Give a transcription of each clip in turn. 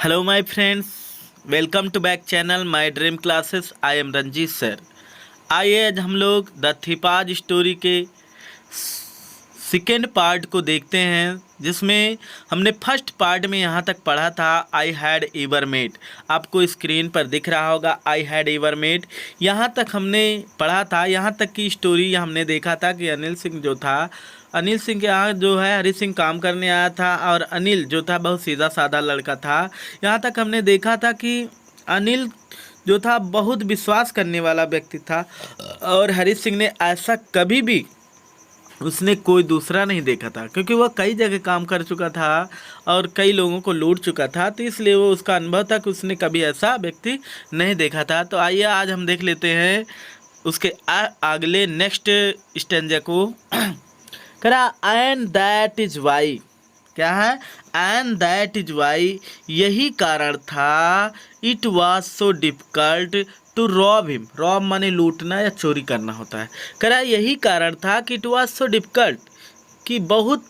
Hello my friends, welcome to back channel my dream classes. I am Ranjeet sir. आइए आज हम लोग the thief's story के second part को देखते हैं, जिसमें हमने फर्स्ट पार्ट में यहाँ तक पढ़ा था आई हैड एवर मेट। आपको स्क्रीन पर दिख रहा होगा आई हैड एवर मेट। यहाँ तक हमने पढ़ा था, यहाँ तक की स्टोरी हमने देखा था कि अनिल सिंह के यहाँ जो है हरी सिंह काम करने आया था, और अनिल जो था बहुत सीधा साधा लड़का था। यहाँ तक हमने देखा था कि अनिल जो था बहुत विश्वास करने वाला व्यक्ति था, और हरी सिंह ने ऐसा कभी भी उसने कोई दूसरा नहीं देखा था, क्योंकि वह कई जगह काम कर चुका था और कई लोगों को लूट चुका था। तो इसलिए वो उसका अनुभव था कि उसने कभी ऐसा व्यक्ति नहीं देखा था। तो आइए आज हम देख लेते हैं उसके अगले नेक्स्ट स्टेंजा को। करा एंड दैट इज वाई, क्या है? एंड दैट इज वाई, यही कारण था। It was so difficult to rob him. Rob माने लूटना या चोरी करना होता है। करा यही कारण था कि इट वॉज सो डिफिकल्ट, कि बहुत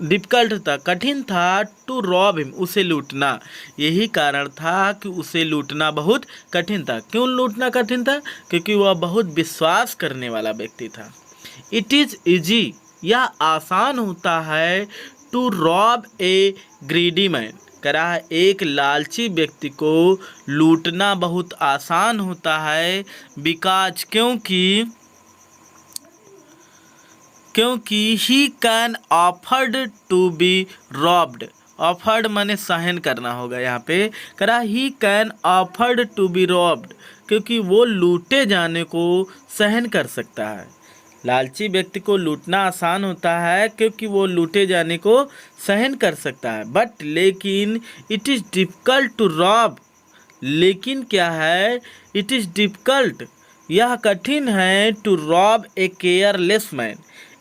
डिफिकल्ट था, कठिन था, टू रॉब हिम, उसे लूटना। यही कारण था कि उसे लूटना बहुत कठिन था। क्यों लूटना कठिन था? क्योंकि वह बहुत विश्वास करने वाला व्यक्ति था। इट इज़ ईजी, यह आसान होता है, to rob a greedy man, करा है एक लालची व्यक्ति को लूटना बहुत आसान होता है। बिकॉज, क्योंकि he can afford to be robbed. Afford माने सहन करना होगा यहाँ पे। करा he can afford to be robbed, क्योंकि वो लूटे जाने को सहन कर सकता है। लालची व्यक्ति को लूटना आसान होता है क्योंकि वो लूटे जाने को सहन कर सकता है। बट लेकिन it is difficult to rob, लेकिन क्या है? इट इज़ डिफ़िकल्ट, यह कठिन है, to rob a careless man,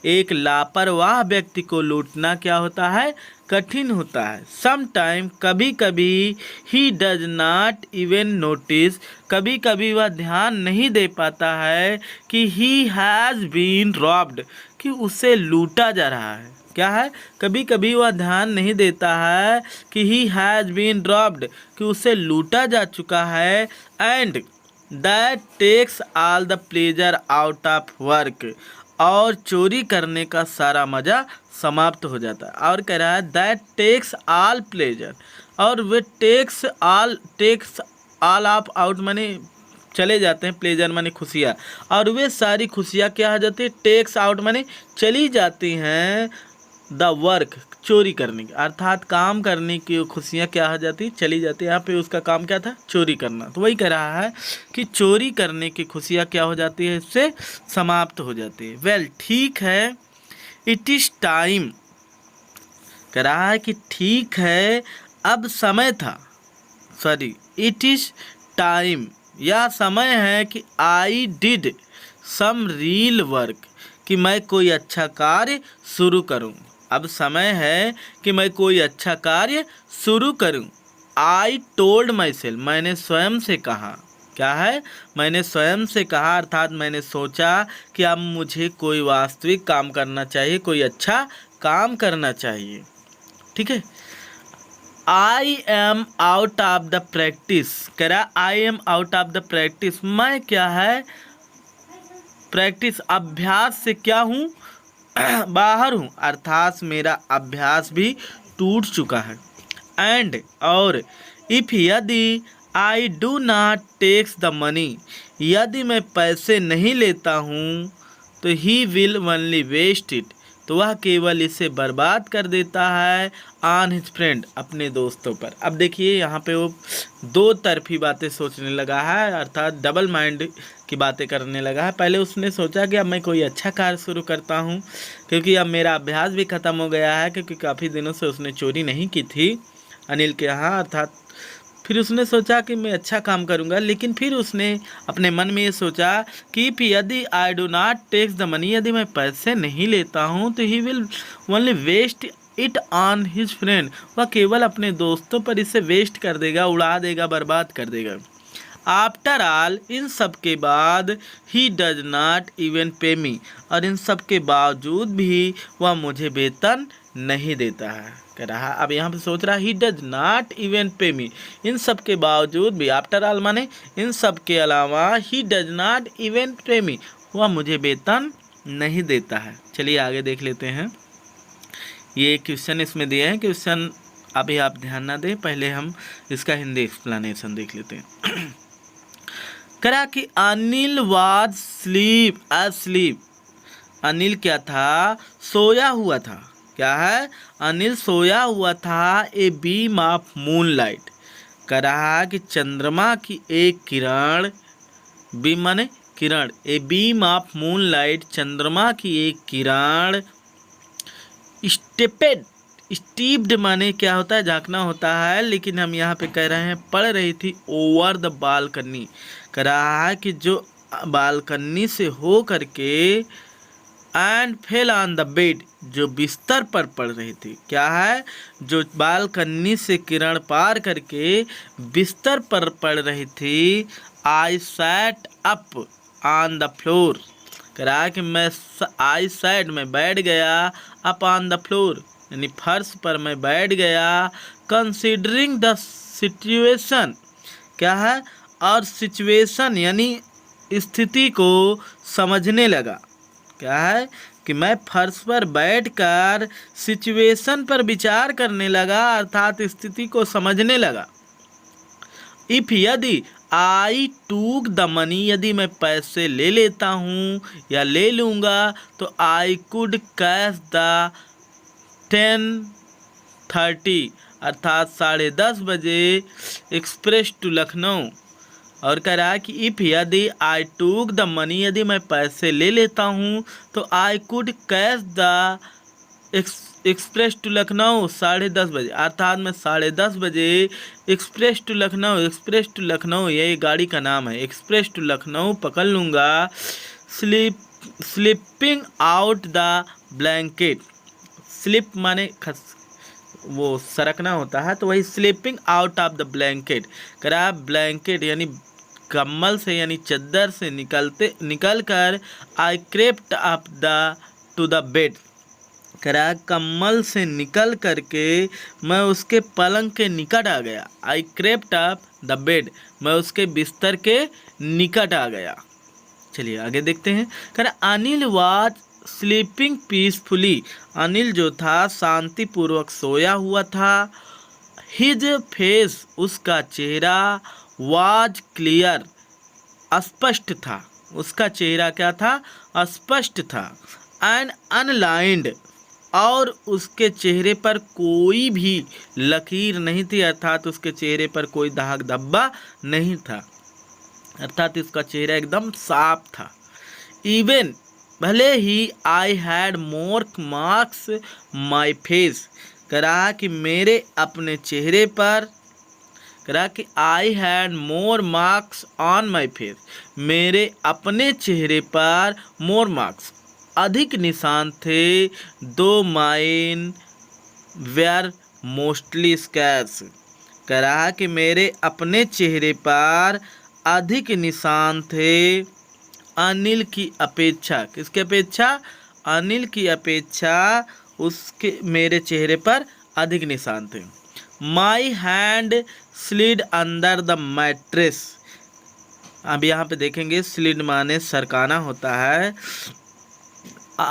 एक लापरवाह व्यक्ति को लूटना क्या होता है? कठिन होता है। सम टाइम, कभी कभी, he does not even notice, कभी कभी वह ध्यान नहीं दे पाता है कि ही हैज़ बीन रॉब्ड, कि उसे लूटा जा रहा है। क्या है? कभी कभी वह ध्यान नहीं देता है कि ही हैज़ बीन रॉब्ड, कि उसे लूटा जा चुका है। And that takes all the pleasure out of work, और चोरी करने का सारा मज़ा समाप्त हो जाता है। और कह रहा है दैट टेक्स ऑल प्लेजर, और वे टेक्स ऑल ऑफ आउट माने चले जाते हैं, प्लेजर माने खुशियाँ, और वे सारी खुशियाँ क्या हो जाती है? टेक्स आउट माने चली जाती हैं, द वर्क, चोरी करने की, अर्थात काम करने की खुशियाँ क्या हो जाती? चली जाती है। यहाँ पे उसका काम क्या था? चोरी करना। तो वही कह रहा है कि चोरी करने की खुशियाँ क्या हो जाती है? इससे समाप्त हो जाती है। वेल, ठीक है, इट इज़ टाइम, कह रहा है कि ठीक है, अब समय था, सॉरी, इट इज़ टाइम, यह समय है कि I did some real work, कि मैं कोई अच्छा कार्य शुरू करूं। अब समय है कि मैं कोई अच्छा कार्य शुरू करूं। आई टोल्ड माई सेल्फ, मैंने स्वयं से कहा। क्या है? मैंने स्वयं से कहा, अर्थात मैंने सोचा कि अब मुझे कोई वास्तविक काम करना चाहिए, कोई अच्छा काम करना चाहिए। ठीक है। I am out of the practice, कह रहा I am out of the practice, मैं क्या है? प्रैक्टिस, अभ्यास से क्या हूँ? बाहर हूँ, अर्थात मेरा अभ्यास भी टूट चुका है। एंड, और, इफ, यदि, I do not takes the money, यदि मैं पैसे नहीं लेता हूँ, तो he will only waste it, तो वह केवल इसे बर्बाद कर देता है, ऑन हिज फ्रेंड, अपने दोस्तों पर। अब देखिए यहाँ पे वो दो तरफी बातें सोचने लगा है, अर्थात डबल माइंड की बातें करने लगा है। पहले उसने सोचा कि अब मैं कोई अच्छा कार्य शुरू करता हूँ, क्योंकि अब मेरा अभ्यास भी ख़त्म हो गया है, क्योंकि काफ़ी दिनों से उसने चोरी नहीं की थी अनिल के यहाँ, अर्थात। फिर उसने सोचा कि मैं अच्छा काम करूंगा, लेकिन फिर उसने अपने मन में ये सोचा कि यदि I do not takes the money, यदि मैं पैसे नहीं लेता हूँ, तो he will only waste it on his friend, वह केवल अपने दोस्तों पर इसे वेस्ट कर देगा, उड़ा देगा, बर्बाद कर देगा। आफ्टर ऑल, इन सब के बाद, ही डज नॉट इवन पे मी, और इन सब के बावजूद भी वह मुझे वेतन नहीं देता है। कह रहा अब यहाँ पे सोच रहा ही डज नॉट इवन पे मी, इन सब के बावजूद भी, आफ्टर ऑल माने इन सब के अलावा, ही डज नॉट इवन पे मी, वह मुझे वेतन नहीं देता है। चलिए आगे देख लेते हैं। ये क्वेश्चन इसमें दिए हैं, क्वेश्चन अभी आप ध्यान ना दें, पहले हम इसका हिंदी एक्सप्लेनेशन देख लेते हैं। करा कि Anil was sleep asleep, Anil क्या था, सोया हुआ था। क्या है, अनिल सोया हुआ था ए बीम ऑफ मूनलाइट, कह रहा कि चंद्रमा की एक किरण, बीम माने किरण, ए बीम ऑफ मूनलाइट, चंद्रमा की एक किरण, स्टेपेड, स्टीप्ड माने क्या होता है, झांकना होता है, लेकिन हम यहाँ पे कह रहे हैं पड़ रही थी ओवर द बालकनी, कह रहा है कि जो बालकनी से हो करके, and fell on the bed, जो बिस्तर पर पड़ रही थी। क्या है, जो बालकनी से किरण पार करके बिस्तर पर पड़ रही थी। I sat up on the floor, कह रहा है कि मैं आई सैट में बैठ गया, अप ऑन द फ्लोर यानी फर्श पर मैं बैठ गया, कंसिडरिंग द सिचुएशन, क्या है, और सिचुएशन यानी स्थिति को समझने लगा। क्या है कि मैं फर्श पर बैठकर सिचुएशन पर विचार करने लगा, अर्थात स्थिति को समझने लगा। इफ यदि आई टूक द मनी, यदि मैं पैसे ले लेता हूँ या ले लूँगा, तो आई कुड कैश द 10:30 अर्थात 10:30 बजे एक्सप्रेस टू लखनऊ। और कह रहा है कि इफ यदि आई टूक द मनी, यदि मैं पैसे ले लेता हूँ, तो I could catch the express to Lucknow 10:30 बजे, अर्थात मैं 10:30 बजे express to Lucknow, express to Lucknow ये गाड़ी का नाम है, एक्सप्रेस टू लखनऊ पकड़ लूँगा। Slipping out the blanket, slip माने वो सरकना होता है, तो वही slipping out of the blanket, कह रहा ब्लैंकेट यानी कम्बल से यानी चद्दर से निकल कर I crept up the to the bed, कह रहा कम्बल से निकल करके मैं उसके पलंग के निकट आ गया। आई क्रेप्ट अप द बेड, मैं उसके बिस्तर के निकट आ गया। चलिए आगे देखते हैं। कह रहा Anil was sleeping peacefully, Anil जो था शांतिपूर्वक सोया हुआ था। हिज फेस, उसका चेहरा, वाज क्लियर, स्पष्ट था, उसका चेहरा क्या था, स्पष्ट था। एंड अनलाइंड, और उसके चेहरे पर कोई भी लकीर नहीं थी, अर्थात उसके चेहरे पर कोई दाग धब्बा नहीं था, अर्थात इसका चेहरा एकदम साफ था। इवन, भले ही I had more marks my face, कह रहा कि मेरे अपने चेहरे पर, कह रहा कि आई had more marks on my face, मेरे अपने चेहरे पर मोर मार्क्स अधिक निशान थे। दो माइन वेयर मोस्टली स्कैर्स, कह रहा कि मेरे अपने चेहरे पर अधिक निशान थे अनिल की अपेक्षा, किसके अपेक्षा, अनिल की अपेक्षा उसके मेरे चेहरे पर अधिक निशान थे। My hand slid under the mattress, अब यहाँ पे देखेंगे स्लिड माने सरकाना होता है।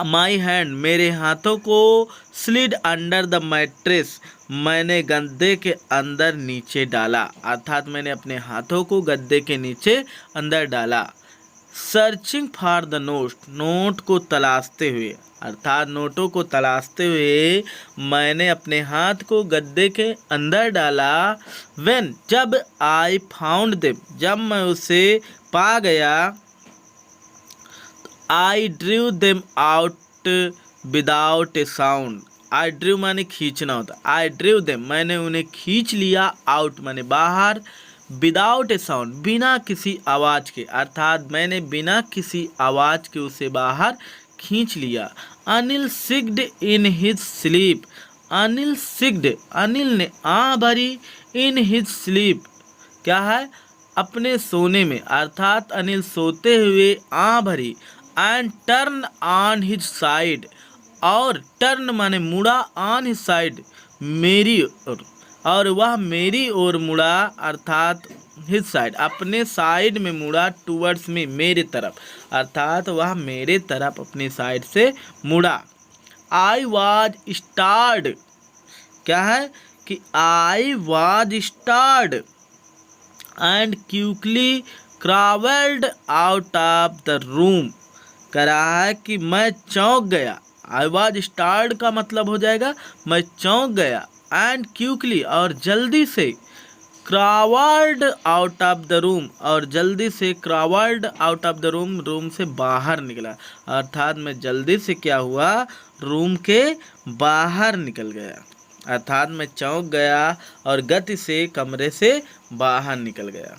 माई हैंड, मेरे हाथों को, स्लिड अंडर द मैट्रेस, मैंने गद्दे के अंदर नीचे डाला, अर्थात मैंने अपने हाथों को गद्दे के नीचे अंदर डाला। Searching for the note, note को तलाशते हुए, अर्थात नोटों को तलाशते हुए मैंने अपने हाथ को गद्दे के अंदर डाला। व्हेन, जब आई फाउंड देम, जब मैं उसे पा गया। I drew them out without A sound, I drew माने खींचना होता, आई ड्रू देम मैंने उन्हें खींच लिया, आउट माने बाहर, विदाउट ए साउंड बिना किसी आवाज़ के, अर्थात मैंने बिना किसी आवाज़ के उसे बाहर खींच लिया। Anil sighed in his sleep, Anil sighed, Anil ने आ भरी, इन हिज स्लीप क्या है, अपने सोने में, अर्थात अनिल सोते हुए आ भरी। And turn on his side, और टर्न माने मुड़ा, ऑन हिज साइड मेरी ओर, और वह मेरी ओर मुड़ा, अर्थात हिज साइड, अपने साइड में मुड़ा, टूवर्ड्स मी, मेरे तरफ, अर्थात वह मेरे तरफ अपनी साइड से मुड़ा। आई वॉज स्टार्ड, क्या है कि I was startled and quickly crawled out of the room, कह रहा है कि मैं चौंक गया। आई वॉज स्टार्ड का मतलब हो जाएगा मैं चौंक गया, एंड क्विकली और जल्दी से, crawled out of the room और जल्दी से, crawled out of the room, room से बाहर निकला, अर्थात मैं जल्दी से क्या हुआ, रूम के बाहर निकल गया, अर्थात मैं चौंक गया और गति से कमरे से बाहर निकल गया।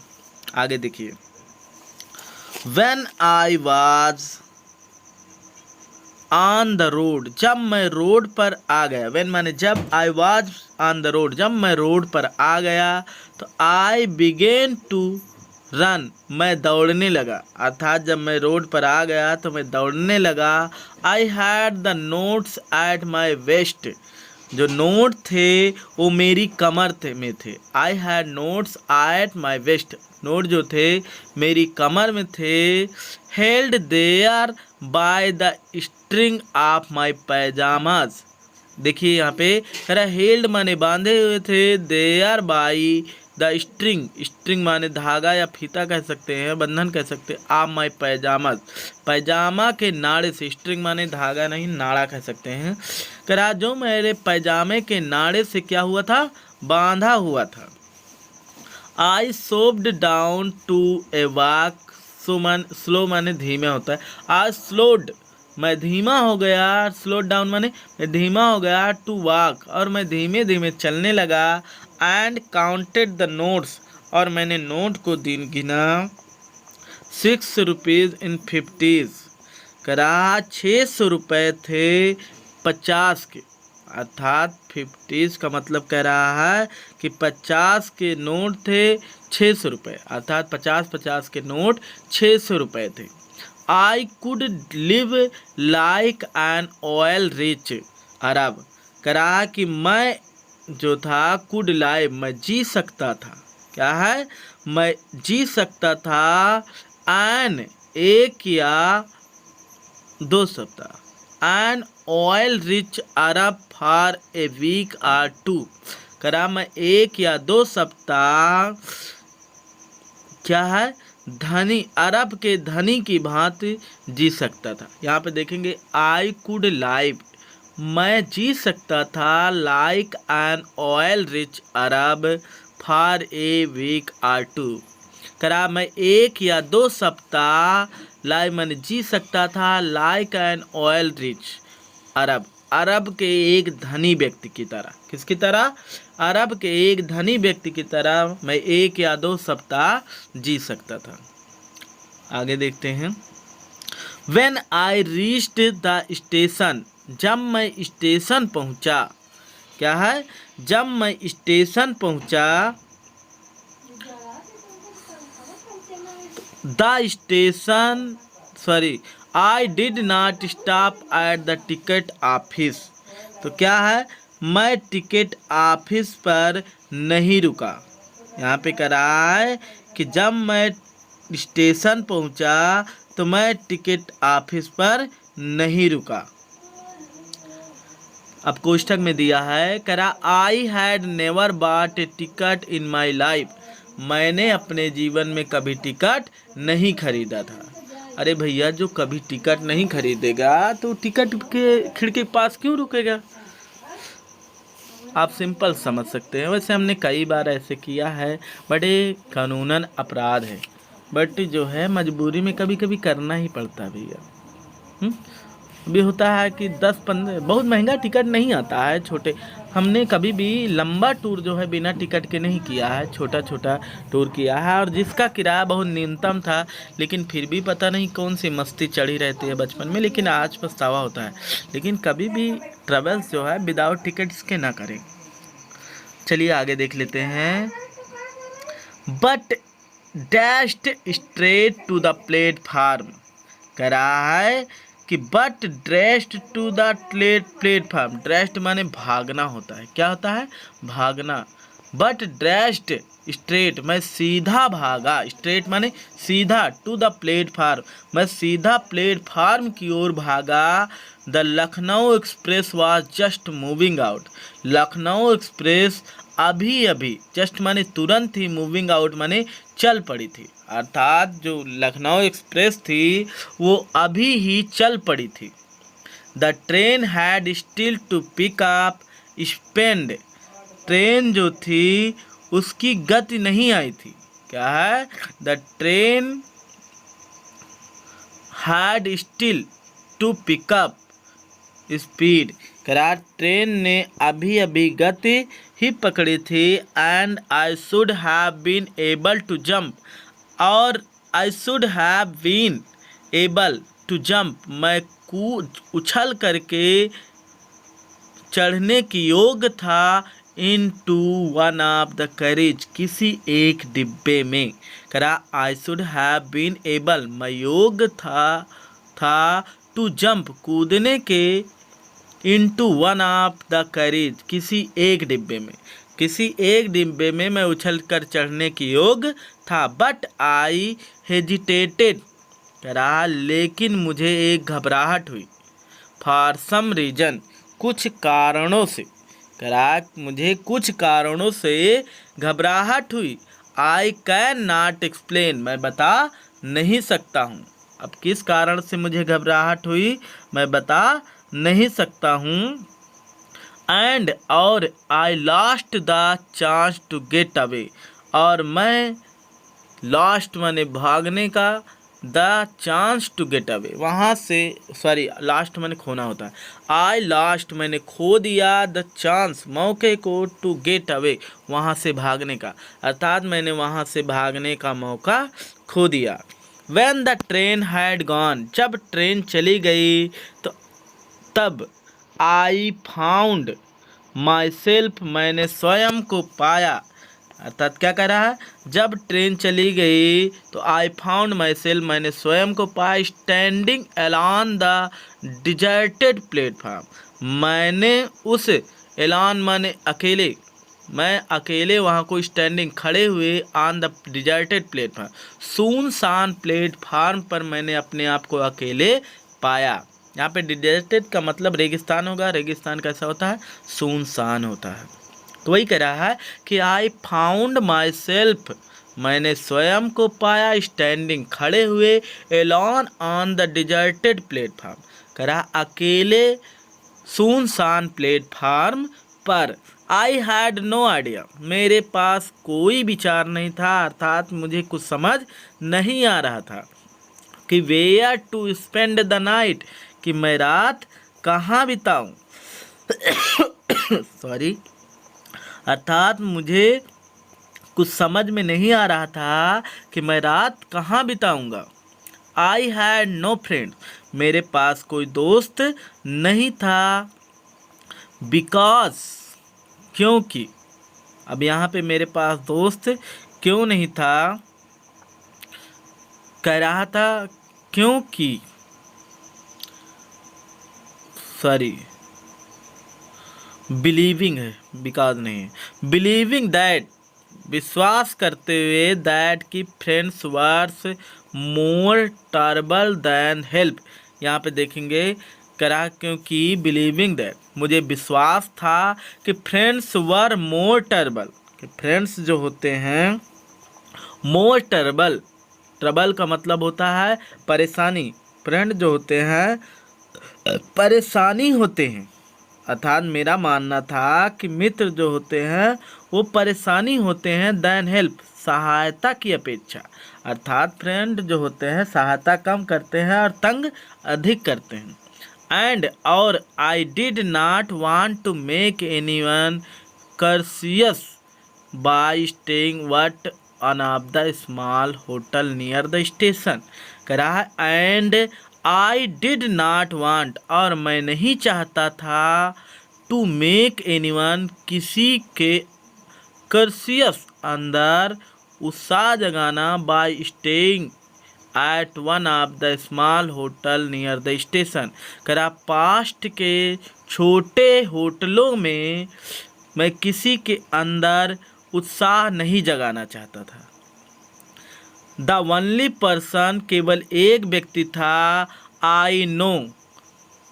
आगे देखिए, When I was on the road, जब मैं रोड पर आ गया, वेन माने जब, I was on the road, जब मैं रोड पर आ गया, तो आई बिगेन टू रन, मैं दौड़ने लगा, अर्थात जब मैं रोड पर आ गया तो मैं दौड़ने लगा। I had the notes at my waist, जो नोट थे वो मेरी कमर में थे। I had notes at my waist, note जो थे मेरी कमर में थे। Held there by the string of my pyjamas, देखिए यहाँ पे कह रहा हेल्ड माने बांधे हुए थे, there by the string, string माने धागा या फीता कह सकते हैं, बंधन कह सकते हैं, ऑफ माई पैजामाज, पैजामा के नाड़े से, स्ट्रिंग माने धागा नहीं नाड़ा कह सकते हैं, कह रहा जो मेरे पैजामे के नाड़े से क्या हुआ था, बांधा हुआ था। I slowed down to a walk, slow माने धीमे होता है, आई स्लोड मैं धीमा हो गया, स्लो डाउन माने मैं धीमा हो गया, टू वॉक और मैं धीमे धीमे चलने लगा, एंड काउंटेड द नोट्स और मैंने नोट को दिन गिना, 6 रुपीज़ इन 50s, करा 600 रुपये थे 50 के, अर्थात 50s का मतलब कह रहा है कि 50 के नोट थे 600 रुपये, अर्थात 50 के नोट 600 रुपये थे। I could live like an oil rich Arab, करा कि मैं जो था कुड लाइव मैं जी सकता था, क्या है मैं जी सकता था, एन एक या 2 सप्ताह, an oil rich Arab for a week or 2, करा मैं 1 या 2 सप्ताह क्या है धनी, अरब के धनी की भांति जी सकता था। यहाँ पे देखेंगे आई कुड लाइव मैं जी सकता था, like an oil rich Arab for a week or 2, करा मैं 1 या 2 सप्ताह, लाइव मैंने जी सकता था, लाइक एन ऑयल रिच अरब, अरब के एक धनी व्यक्ति की तरह, किसकी तरह, अरब के एक धनी व्यक्ति की तरह मैं 1 या 2 सप्ताह जी सकता था। आगे देखते हैं, When I reached the station, जब मैं स्टेशन पहुंचा, क्या है जब मैं स्टेशन पहुंचा, the station sorry I did not stop at the ticket office, तो क्या है मैं टिकट ऑफिस पर नहीं रुका। यहाँ पे कह रहा है कि जब मैं स्टेशन पहुँचा तो मैं टिकट ऑफिस पर नहीं रुका। अब कोष्ठक में दिया है, कह रहा I had never bot A ticket in my life, मैंने अपने जीवन में कभी टिकट नहीं खरीदा था। अरे भैया जो कभी टिकट नहीं खरीदेगा तो टिकट के खिड़की के पास क्यों रुकेगा, आप सिंपल समझ सकते हैं। वैसे हमने कई बार ऐसे किया है, बड़े कानूनन अपराध है, बट जो है मजबूरी में कभी कभी करना ही पड़ता है भैया। भी होता है कि 10-15 बहुत महंगा टिकट नहीं आता है, छोटे हमने कभी भी लंबा टूर जो है बिना टिकट के नहीं किया है, छोटा छोटा टूर किया है, और जिसका किराया बहुत न्यूनतम था, लेकिन फिर भी पता नहीं कौन सी मस्ती चढ़ी रहती है बचपन में, लेकिन आज पछतावा होता है। लेकिन कभी भी ट्रेवल्स जो है विदाउट टिकट्स के ना करें। चलिए आगे देख लेते हैं, but dashed straight to the platform, कह रहा है कि but dressed to the platform. Dressed माने भागना होता है, क्या होता है, भागना। बट ड्रेस्ड स्ट्रेट, मैं सीधा भागा, स्ट्रेट माने सीधा, टू द प्लेटफार्म, मैं सीधा प्लेटफार्म की ओर भागा। The Lucknow express was just moving out. Lucknow express अभी अभी, जस्ट माने तुरंत ही, मूविंग आउट माने चल पड़ी थी, अर्थात जो लखनऊ एक्सप्रेस थी वो अभी ही चल पड़ी थी। The train had still to pick up speed. Train जो थी उसकी गति नहीं आई थी, क्या है, the train had still to pick up speed. करा ट्रेन ने अभी अभी गति ही पकड़ी थी। And I should have been able to jump, और I should have been able to jump, मैं उछल करके चढ़ने की योग्य था। Into one of the carriage, किसी एक डिब्बे में। करा I should have been able, मैं योग्य था टू जंप, कूदने के, into one of the carriage, किसी एक डिब्बे में, किसी एक डिब्बे में मैं उछल कर चढ़ने की योग्य था। बट आई हेजिटेटेड, करा लेकिन मुझे एक घबराहट हुई। फॉर सम रीजन, कुछ कारणों से, करा मुझे कुछ कारणों से घबराहट हुई। आई कैन नॉट एक्सप्लेन, मैं बता नहीं सकता हूँ। अब किस कारण से मुझे घबराहट हुई मैं बता नहीं सकता हूँ। एंड और I lost the chance to get away, और मैं लॉस्ट माने भागने का, the chance to get away, वहाँ से, सॉरी लास्ट मैंने खोना होता है। आई लास्ट मैंने खो दिया, द चांस मौके को, टू गेट अवे वहाँ से भागने का, अर्थात मैंने वहाँ से भागने का मौका खो दिया। When the train had gone, जब ट्रेन चली गई तो तब I found myself, मैंने स्वयं को पाया, अर्थात क्या कह रहा है, जब ट्रेन चली गई तो आई फाउंड माई सेल्फ, मैंने स्वयं को पाया, standing alone the deserted platform, मैंने उस एलान माने अकेले, मैं अकेले वहाँ को स्टैंडिंग खड़े हुए, ऑन द डिजर्टेड प्लेटफार्म, सुनसान प्लेटफार्म पर मैंने अपने आप को अकेले पाया। यहाँ पे डिजर्टेड का मतलब रेगिस्तान होगा, रेगिस्तान कैसा होता है, सुनसान होता है। तो वही कह रहा है कि आई फाउंड माई सेल्फ, मैंने स्वयं को पाया, स्टैंडिंग खड़े हुए, Elon on the deserted platform, कह रहा अकेले सुनसान प्लेटफार्म पर। आई हैड नो आइडिया, मेरे पास कोई विचार नहीं था, अर्थात मुझे कुछ समझ नहीं आ रहा था कि where to spend the night, कि मैं रात कहाँ बिताऊं सॉरी, अर्थात मुझे कुछ समझ में नहीं आ रहा था कि मैं रात कहाँ बिताऊंगा। आई हैड नो फ्रेंड, मेरे पास कोई दोस्त नहीं था। बिकॉज, क्योंकि, अब यहाँ पे मेरे पास दोस्त क्यों नहीं था, कह रहा था क्योंकि, सॉरी बिलीविंग है, बिकॉज नहीं है, बिलीविंग दैट, विश्वास करते हुए, दैट की फ्रेंड्स वर्स मोर टर्बल दैन हेल्प, यहाँ पे देखेंगे करा क्योंकि बिलीविंग दैट, मुझे विश्वास था कि फ्रेंड्स वर मोर टर्बल, कि फ्रेंड्स जो होते हैं मोर टर्बल, ट्रबल का मतलब होता है परेशानी, फ्रेंड जो होते हैं परेशानी होते हैं, अर्थात मेरा मानना था कि मित्र जो होते हैं वो परेशानी होते हैं, दैन हेल्प, सहायता की अपेक्षा, अर्थात फ्रेंड जो होते हैं सहायता कम करते हैं और तंग अधिक करते हैं। एंड और I did not want to make anyone curious by staying at one of the small hotel near the station, कह रहा है and I did not want, और मैं नहीं चाहता था, टू मेक एनीवन, किसी के, कर्सियस अंदर उत्साह जगाना, bye staying at one of the small hotel near the station. करा पास्ट के छोटे होटलों में मैं किसी के अंदर उत्साह नहीं जगाना चाहता था। द ओनली पर्सन, केवल एक व्यक्ति था, आई नो,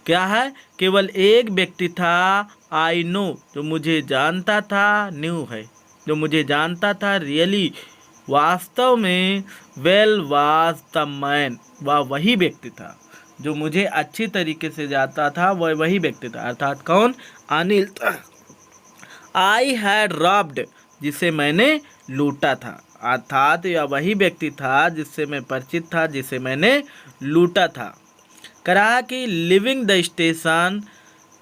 क्या है, केवल एक व्यक्ति था, आई नो, जो मुझे जानता था, न्यू है, जो मुझे जानता था, रियली, वास्तव में, वेल वाज द मैन, वह वही व्यक्ति था, जो मुझे अच्छी तरीके से जानता था, वह वही व्यक्ति था, अर्थात कौन, अनिल था। आई हैड रॉब्ड, जिसे मैंने लूटा था, अर्थात यह वही व्यक्ति था जिससे मैं परिचित था, जिसे मैंने लूटा था। कहा कि लिविंग द स्टेशन,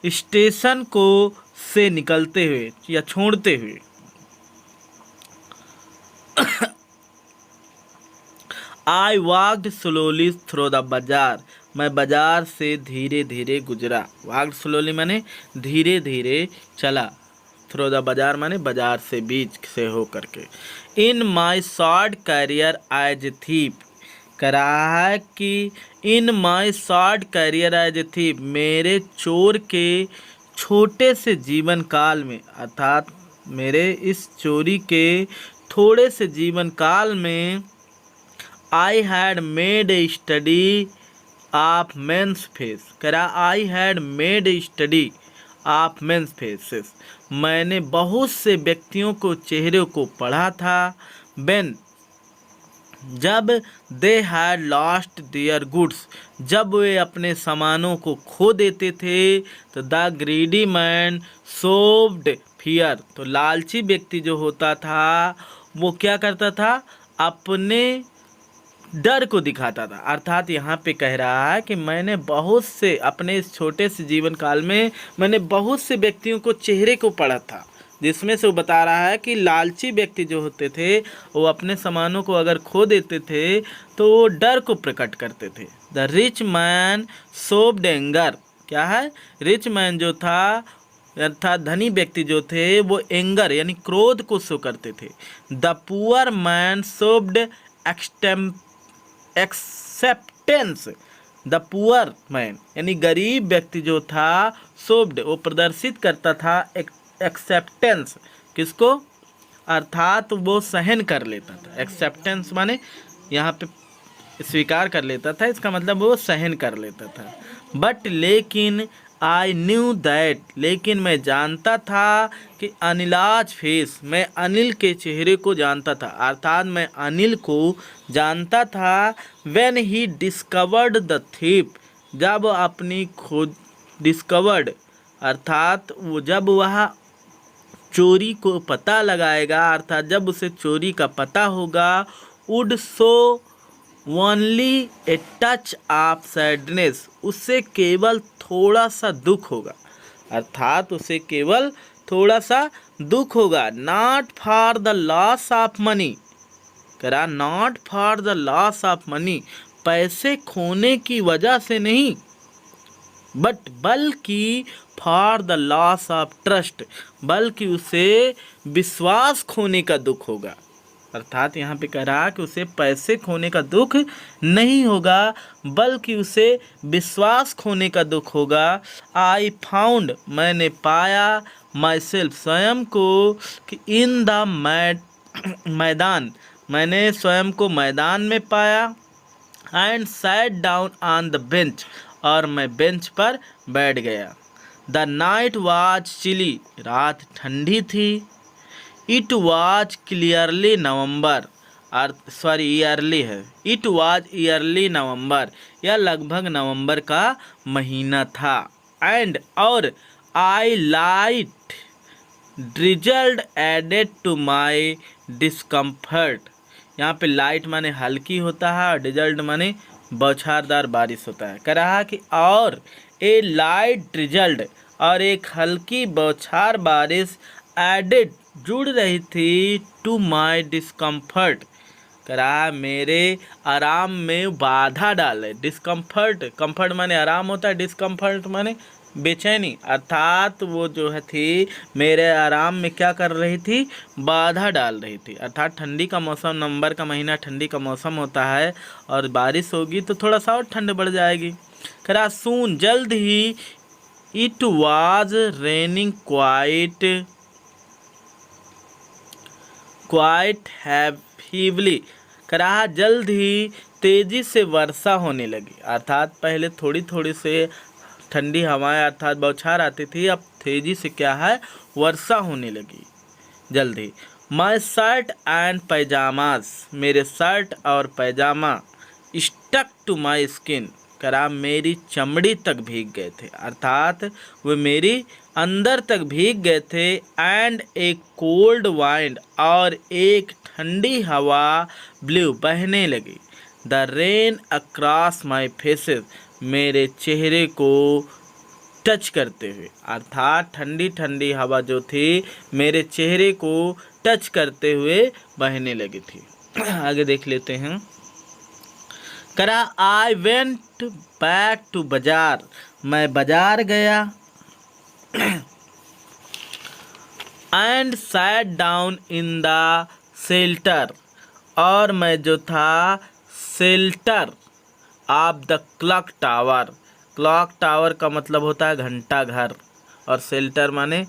स्टेशन को से निकलते हुए या छोड़ते हुए। I walked slowly through the बाजार, मैं बाजार से धीरे धीरे गुजरा। वॉक्ड स्लोली माने धीरे धीरे चला, थ्रू द बाजार माने बाजार से, बीच से हो करके। In my short career as a thief, कह रहा है कि in my short career as a thief, मेरे चोर के छोटे से जीवन काल में, अर्थात मेरे इस चोरी के थोड़े से जीवन काल में, I had made a study of men's face, कह रहा I had made a study of men's faces, मैंने बहुत से व्यक्तियों को चेहरे को पढ़ा था। बेन, जब they had lost their goods, जब वे अपने सामानों को खो देते थे, तो द ग्रीडी मैन सोव्ड फियर, तो लालची व्यक्ति जो होता था वो क्या करता था, अपने डर को दिखाता था। अर्थात यहाँ पे कह रहा है कि मैंने बहुत से, अपने इस छोटे से जीवन काल में मैंने बहुत से व्यक्तियों को चेहरे को पढ़ा था, जिसमें से वो बता रहा है कि लालची व्यक्ति जो होते थे वो अपने सामानों को अगर खो देते थे तो वो डर को प्रकट करते थे। द रिच मैन शोव्ड एंगर, क्या है, रिच मैन जो था अर्थात धनी व्यक्ति जो थे वो एंगर यानी क्रोध को शो करते थे। The poor man showed acceptance, the poor man यानी गरीब व्यक्ति जो था, शोव्ड वो प्रदर्शित करता था एक्सेप्टेंस, किसको, अर्थात वो सहन कर लेता था। एक्सेप्टेंस माने यहाँ पे स्वीकार कर लेता था, इसका मतलब वो सहन कर लेता था। बट लेकिन आई न्यू दैट, लेकिन मैं जानता था कि अनिलाज फेस, मैं अनिल के चेहरे को जानता था, अर्थात मैं अनिल को जानता था। When he discovered the thief, जब अपनी खोज, डिस्कवर्ड अर्थात वो जब वह चोरी को पता लगाएगा, अर्थात जब उसे चोरी का पता होगा, would so only a touch of sadness, उससे केवल थोड़ा सा दुख होगा, अर्थात उसे केवल थोड़ा सा दुख होगा। Not for the loss of money, करा not for the loss of money, पैसे खोने की वजह से नहीं, बट बल्कि for the loss of trust, बल्कि उसे विश्वास खोने का दुख होगा। अर्थात यहाँ पे कह रहा कि उसे पैसे खोने का दुख नहीं होगा, बल्कि उसे विश्वास खोने का दुख होगा। आई फाउंड, मैंने पाया, माई सेल्फ, स्वयं को, कि इन द मैदान, मैंने स्वयं को मैदान में पाया। And sat down on the bench, और मैं बेंच पर बैठ गया। द नाइट वॉज चिली, रात ठंडी थी। It was clearly November, early है, इट वॉज ईयरली नवंबर, यह लगभग नवंबर का महीना था। एंड और I light drizzled added to my discomfort, यहाँ पे लाइट माने हल्की होता है और डिजल्ड माने बौछारदार बारिश होता है। कह रहा कि और ए लाइट ड्रिजल्ड, और एक हल्की बौछार बारिश, एडेड जुड़ रही थी, टू माई डिस्कम्फर्ट, कह रहा मेरे आराम में बाधा डाले। डिस्कम्फर्ट, कंफर्ट माने आराम होता है, डिस्कम्फर्ट माने बेचैनी, अर्थात वो जो है थी मेरे आराम में क्या कर रही थी, बाधा डाल रही थी। अर्थात ठंडी का मौसम, नवंबर का महीना ठंडी का मौसम होता है और बारिश होगी तो थोड़ा सा और ठंड बढ़ जाएगी। करा सून, जल्द ही, it was raining quite heavily, करा जल्द ही तेजी से वर्षा होने लगी। अर्थात पहले थोड़ी थोड़ी से ठंडी हवाएं अर्थात बौछार आती थी, अब तेजी से क्या है, वर्षा होने लगी जल्दी। माई शर्ट एंड पैजामाज, मेरे शर्ट और पैजामा, स्टक टू माई स्किन, करा मेरी चमड़ी तक भीग गए थे, अर्थात वे मेरी अंदर तक भीग गए थे। एंड एक कोल्ड वाइंड, और एक ठंडी हवा, ब्लू बहने लगी। The rain across my faces, मेरे चेहरे को टच करते हुए, अर्थात ठंडी ठंडी हवा जो थी मेरे चेहरे को टच करते हुए बहने लगी थी। आगे देख लेते हैं। करा आई वेंट बैक टू बाजार, मैं बाजार गया। And sat down in the shelter, और मैं जो था shelter of the clock tower, clock tower का मतलब होता है घंटा घर, और शेल्टर माने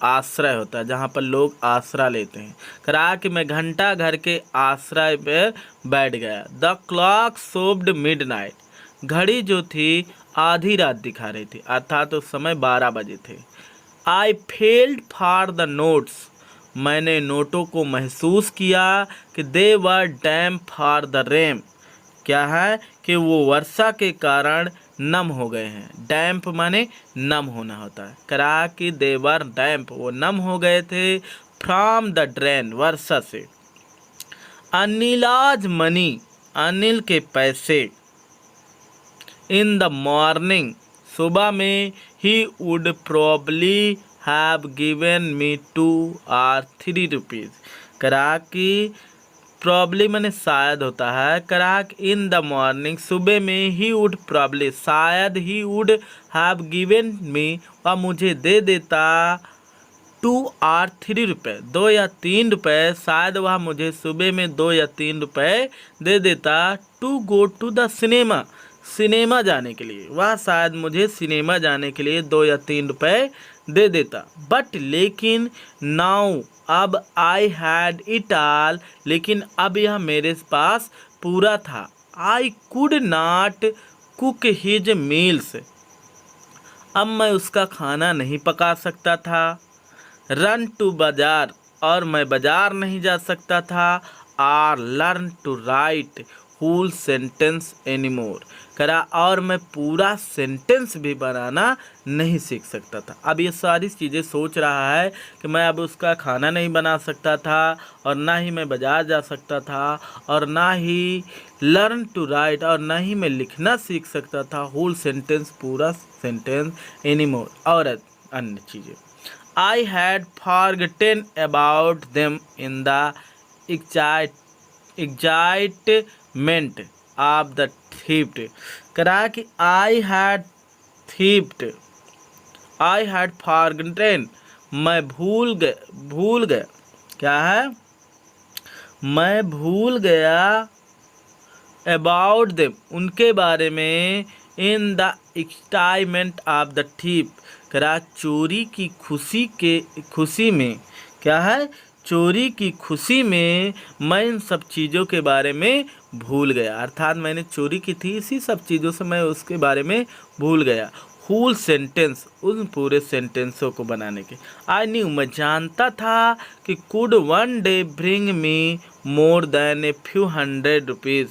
आश्रय होता है जहाँ पर लोग आश्रय लेते हैं। करा कि मैं घंटा घर के आश्रय पर बैठ गया। द क्लॉक शोव्ड मिडनाइट, घड़ी जो थी आधी रात दिखा रही थी, अर्थात उस समय 12 बजे थे। I failed for the notes, मैंने नोटों को महसूस किया कि दे वर डैम्प फॉर द रेन, क्या है कि वो वर्षा के कारण नम हो गए हैं। डैम्प माने नम होना होता है। करा कि देवर डैम्प, वो नम हो गए थे। फ्रॉम द ड्रेन, वर्षा से। अनिलाज मनी, अनिल के पैसे। इन द मॉर्निंग, सुबह में। He would probably have given me 2 or 3 rupees, करा कि प्रॉब्ली मैंने शायद होता है। कराक इन द मॉर्निंग, सुबह में। ही वुड प्रॉब्ली, शायद he would have given me, वह मुझे दे देता 2 or 3 रुपये, 2 या 3 रुपये। शायद वह मुझे सुबह में 2 या 3 रुपये दे देता। To go to the cinema, cinema जाने के लिए, वह शायद मुझे सिनेमा जाने के लिए 2 या 3 रुपये दे देता। बट लेकिन, नाउ अब, आई हैड इट ऑल, लेकिन अब यह मेरे पास पूरा था। I could not cook his meals, अब मैं उसका खाना नहीं पका सकता था। रन टू बाजार, और मैं बाजार नहीं जा सकता था। Or learn to write whole sentence anymore, करा और मैं पूरा सेंटेंस भी बनाना नहीं सीख सकता था। अब ये सारी चीज़ें सोच रहा है कि मैं अब उसका खाना नहीं बना सकता था, और ना ही मैं बाजार जा सकता था, और ना ही लर्न टू राइट, और ना ही मैं लिखना सीख सकता था। होल सेंटेंस, पूरा सेंटेंस, एनीमोर, और अन्य चीज़ें। I had forgotten about them in the excitement of the theft, करा कि आई हैड फॉरगेटन, मैं भूल गया, क्या है, मैं भूल गया। अबाउट देम, उनके बारे में। इन the excitement of the thief, करा चोरी की खुशी में, क्या है, चोरी की खुशी में मैं इन सब चीज़ों के बारे में भूल गया, अर्थात मैंने चोरी की थी, इसी सब चीज़ों से मैं उसके बारे में भूल गया। होल सेंटेंस, उन पूरे सेंटेंसों को बनाने के। आई न्यू, मैं जानता था कि could one day bring me more than a few hundred rupees,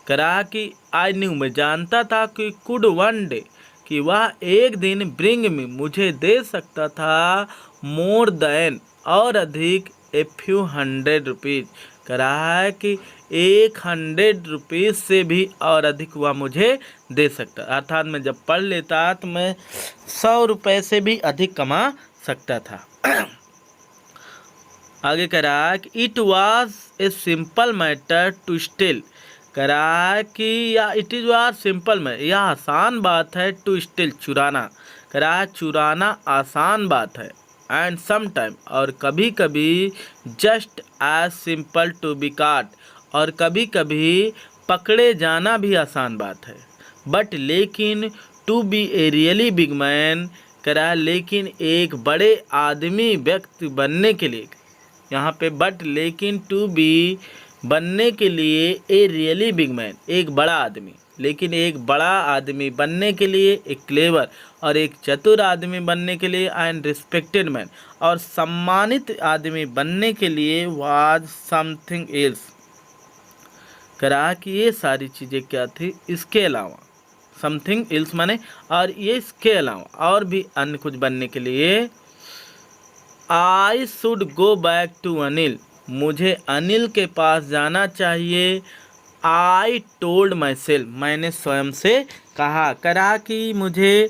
करा कि आई न्यू, मैं जानता था कि कुड वन डे, कि वह एक दिन ब्रिंग मी, मुझे दे सकता था, मोर देन, और अधिक, ए फ्यू हंड्रेड रुपीज़, करा है कि 100 रुपीज़ से भी और अधिक वह मुझे दे सकता, अर्थात मैं जब पढ़ लेता तो मैं 100 रुपये से भी अधिक कमा सकता था। आगे करा कि it was a simple matter to steal, करा कि या इट इज वॉज सिंपल में, यह आसान बात है, टू स्टील, चुराना, कह रहा है चुराना आसान बात है, एंड समटाइम और कभी कभी just as simple to be caught, और कभी कभी पकड़े जाना भी आसान बात है। बट लेकिन to be a really big man, कह रहा है लेकिन एक बड़े आदमी व्यक्ति बनने के लिए, यहाँ पे बट लेकिन टू बी बनने के लिए ए रियली बिग मैन एक बड़ा आदमी, लेकिन एक बड़ा आदमी बनने के लिए एक क्लेवर और एक चतुर आदमी बनने के लिए एंड रिस्पेक्टेड मैन और सम्मानित आदमी बनने के लिए वाज समथिंग एल्स। करा कि ये सारी चीज़ें क्या थी, इसके अलावा समथिंग एल्स माने और ये इसके अलावा और भी अन्य कुछ बनने के लिए I should go back to Anil, मुझे अनिल के पास जाना चाहिए। आई टोल्ड माई सेल्फ, मैंने स्वयं से कहा। करा कि मुझे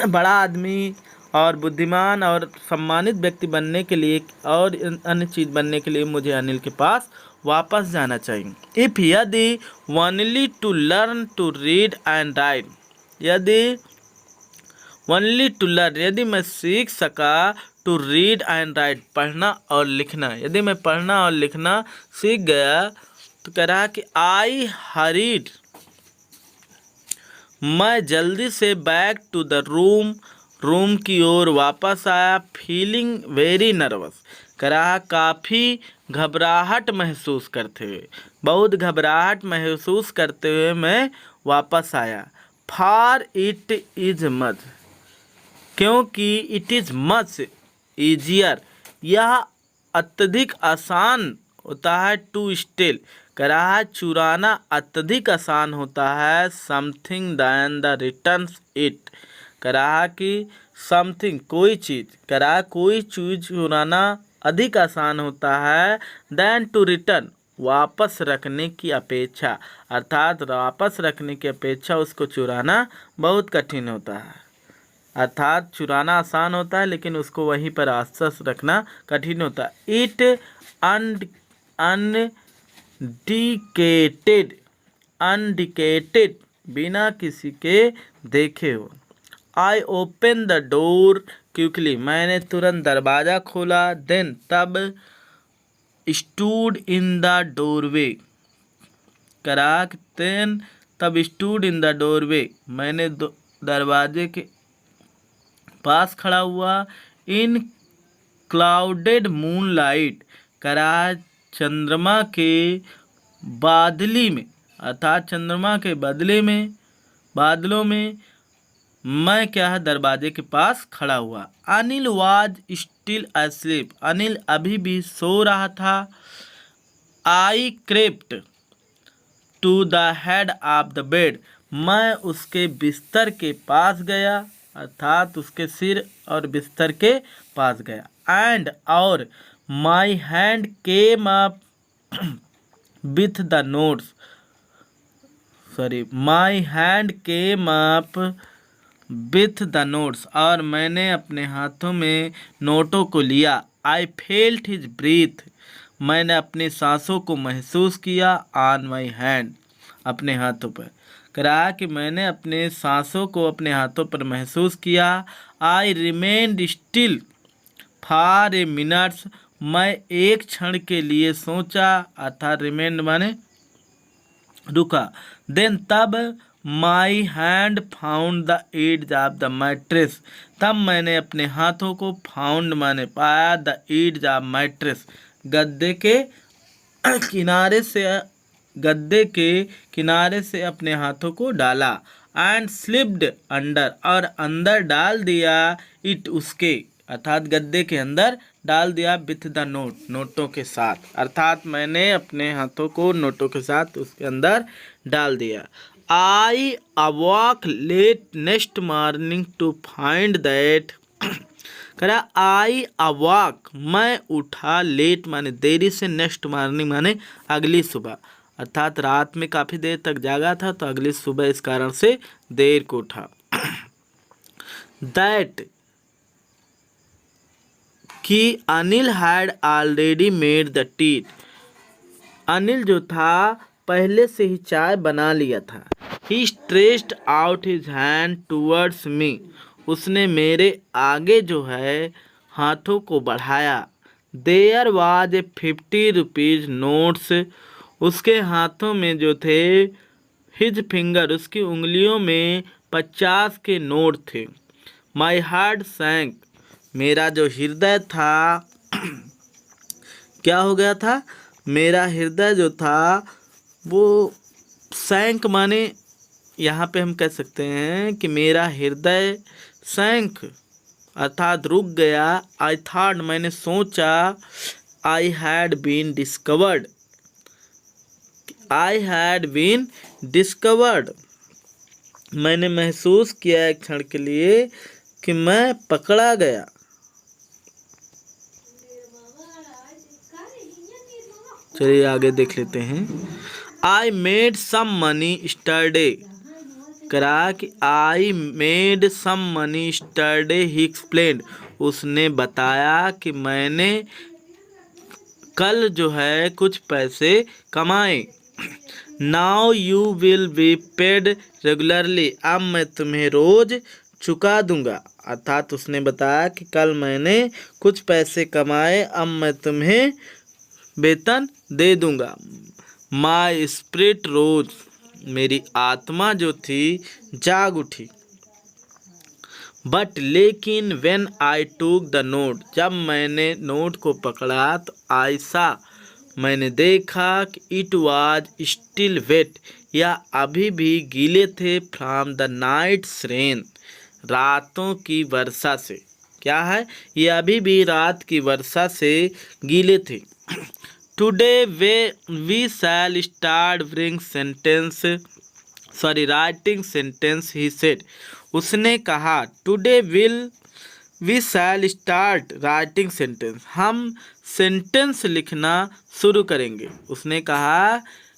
बड़ा आदमी और बुद्धिमान और सम्मानित व्यक्ति बनने के लिए और अन्य चीज़ बनने के लिए मुझे अनिल के पास वापस जाना चाहिए। इफ़ यदि only to learn to read and write, यदि ओनली टू लर्न यदि मैं सीख सका टू रीड एंड राइट पढ़ना और लिखना, यदि मैं पढ़ना और लिखना सीख गया तो कह रहा कि आई हरीड, मैं जल्दी से बैक टू द रूम की ओर वापस आया। फीलिंग वेरी नर्वस, कह रहा काफ़ी घबराहट महसूस करते हुए, बहुत घबराहट महसूस करते हुए मैं वापस आया। फॉर इट इज मच, क्योंकि इट इज़ मच ईजियर, यह अत्यधिक आसान होता है। टू स्टील, कह रहा है चुराना अत्यधिक आसान होता है। Something than the returns it, कह रहा कि समथिंग कोई चीज़, कह रहा कोई चीज़ चुराना अधिक आसान होता है दैन टू रिटर्न, वापस रखने की अपेक्षा, अर्थात वापस रखने की अपेक्षा उसको चुराना बहुत कठिन होता है। अर्थात चुराना आसान होता है लेकिन उसको वहीं पर आसपास रखना कठिन होता है। इट अनडिकेटेड, बिना किसी के देखे हो। I open the door quickly, मैंने तुरंत दरवाज़ा खोला। देन तब स्टूड इन द डोरवे, कराक देन तब स्टूड इन द डोरवे, मैंने दरवाजे के पास खड़ा हुआ। इन क्लाउडेड मूनलाइट, करा चंद्रमा के बादली में, अर्थात चंद्रमा के बादलों में मैं क्या है दरवाजे के पास खड़ा हुआ। Anil was still asleep, Anil अभी भी सो रहा था। I crept to the head of the bed, मैं उसके बिस्तर के पास गया, अर्थात उसके सिर और बिस्तर के पास गया। एंड और my hand came up with the notes, my hand came up with the notes, और मैंने अपने हाथों में नोटों को लिया। आई फेल्ट हिज ब्रीथ, मैंने अपनी सांसों को महसूस किया। ऑन माई हैंड, अपने हाथों पर, कहा कि मैंने अपने सांसों को अपने हाथों पर महसूस किया। आई remained still for a minutes, मैं एक क्षण के लिए सोचा, अर्थात रिमेन्ड माने रुका। देन तब my hand found the edge of the mattress, तब मैंने अपने हाथों को फाउंड माने पाया, द एज ऑफ मैट्रेस, गद्दे के किनारे से अपने हाथों को डाला। एंड स्लिप्ड अंडर, और अंदर डाल दिया। इट, उसके, अर्थात गद्दे के अंदर डाल दिया। विथ द नोट, नोटों के साथ, अर्थात मैंने अपने हाथों को नोटों के साथ उसके अंदर डाल दिया। I awoke late next morning to find that, करा आई अवॉक, मैं उठा, लेट माने देरी से, नेक्स्ट मॉर्निंग माने अगली सुबह, अर्थात रात में काफ़ी देर तक जागा था तो अगली सुबह इस कारण से देर को उठा। दैट, कि Anil had already made the tea, Anil जो था पहले से ही चाय बना लिया था। He stretched out his hand towards me, उसने मेरे आगे जो है हाथों को बढ़ाया। There was a 50 rupees notes, उसके हाथों में जो थे, हिज फिंगर, उसकी उंगलियों में 50 के नोट थे। माई हार्ट सैंक, मेरा जो हृदय था क्या हो गया था, मेरा हृदय जो था वो सैंक माने यहाँ पे हम कह सकते हैं कि मेरा हृदय सैंक अर्थात रुक गया। आई थॉट, मैंने सोचा, I had been discovered, I had been discovered, मैंने महसूस किया एक क्षण के लिए कि मैं पकड़ा गया। चलिए आगे देख लेते हैं। आई मेड सम मनी स्टरडे, करा कि I made some money yesterday, he explained, उसने बताया कि मैंने कल जो है कुछ पैसे कमाए। Now you will be paid regularly, अब मैं तुम्हें रोज चुका दूंगा। अर्थात उसने बताया कि कल मैंने कुछ पैसे कमाए, अब मैं तुम्हें वेतन दे दूंगा। माई स्पिरिट रोज, मेरी आत्मा जो थी जाग उठी। बट लेकिन when I took the note, जब मैंने नोट को पकड़ा तो आई सा, मैंने देखा कि इट वाज स्टिल वेट, या अभी भी गीले थे, फ्रॉम द नाइट्स रेन, रातों की वर्षा से। क्या है, ये अभी भी रात की वर्षा से गीले थे। Today we shall start writing sentence, he said, उसने कहा। Today we shall start writing sentence, हम सेंटेंस लिखना शुरू करेंगे। उसने कहा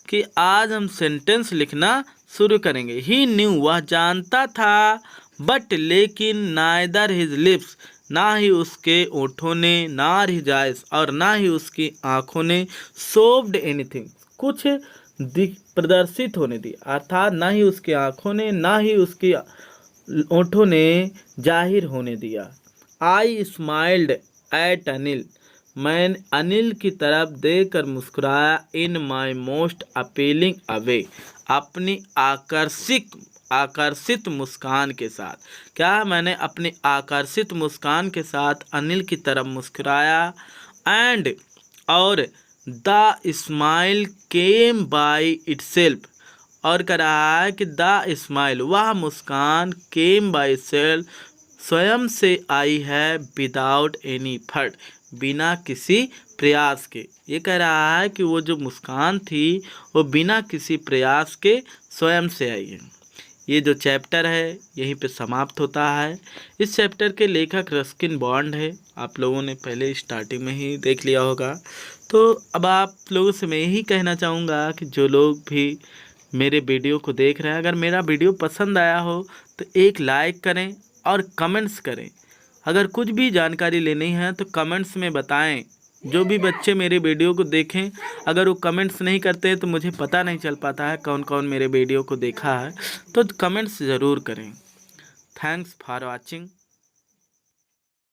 कि आज हम सेंटेंस लिखना शुरू करेंगे। ही न्यू, वह जानता था। बट लेकिन नाइदर हिज लिप्स, ना ही उसके ओठों ने, ना हिज आइज, और ना ही उसकी आँखों ने, शोव्ड एनीथिंग, कुछ प्रदर्शित होने दिया। अर्थात ना ही उसकी आँखों ने, ना ही उसकी ओठों ने जाहिर होने दिया। आई स्माइल्ड एट अनिल, मैं अनिल की तरफ देखकर मुस्कुराया। इन माई मोस्ट अपीलिंग अवे, अपनी आकर्षित मुस्कान के साथ। क्या, मैंने अपनी आकर्षित मुस्कान के साथ अनिल की तरफ मुस्कुराया। एंड, और the smile came by itself, और कह रहा है कि द स्माइल, वह मुस्कान, केम बाई सेल्फ, स्वयं से आई है, विदाउट एनी एफर्ट, बिना किसी प्रयास के। ये कह रहा है कि वो जो मुस्कान थी वो बिना किसी प्रयास के स्वयं से आई है। ये जो चैप्टर है यहीं पे समाप्त होता है। इस चैप्टर के लेखक रस्किन बॉन्ड है, आप लोगों ने पहले स्टार्टिंग में ही देख लिया होगा। तो अब आप लोगों से मैं यही कहना चाहूँगा कि जो लोग भी मेरे वीडियो को देख रहे हैं, अगर मेरा वीडियो पसंद आया हो तो एक लाइक करें और कमेंट्स करें। अगर कुछ भी जानकारी लेनी है तो कमेंट्स में बताएं। जो भी बच्चे मेरे वीडियो को देखें, अगर वो कमेंट्स नहीं करते तो मुझे पता नहीं चल पाता है कौन कौन मेरे वीडियो को देखा है। तो कमेंट्स ज़रूर करें। Thanks for watching.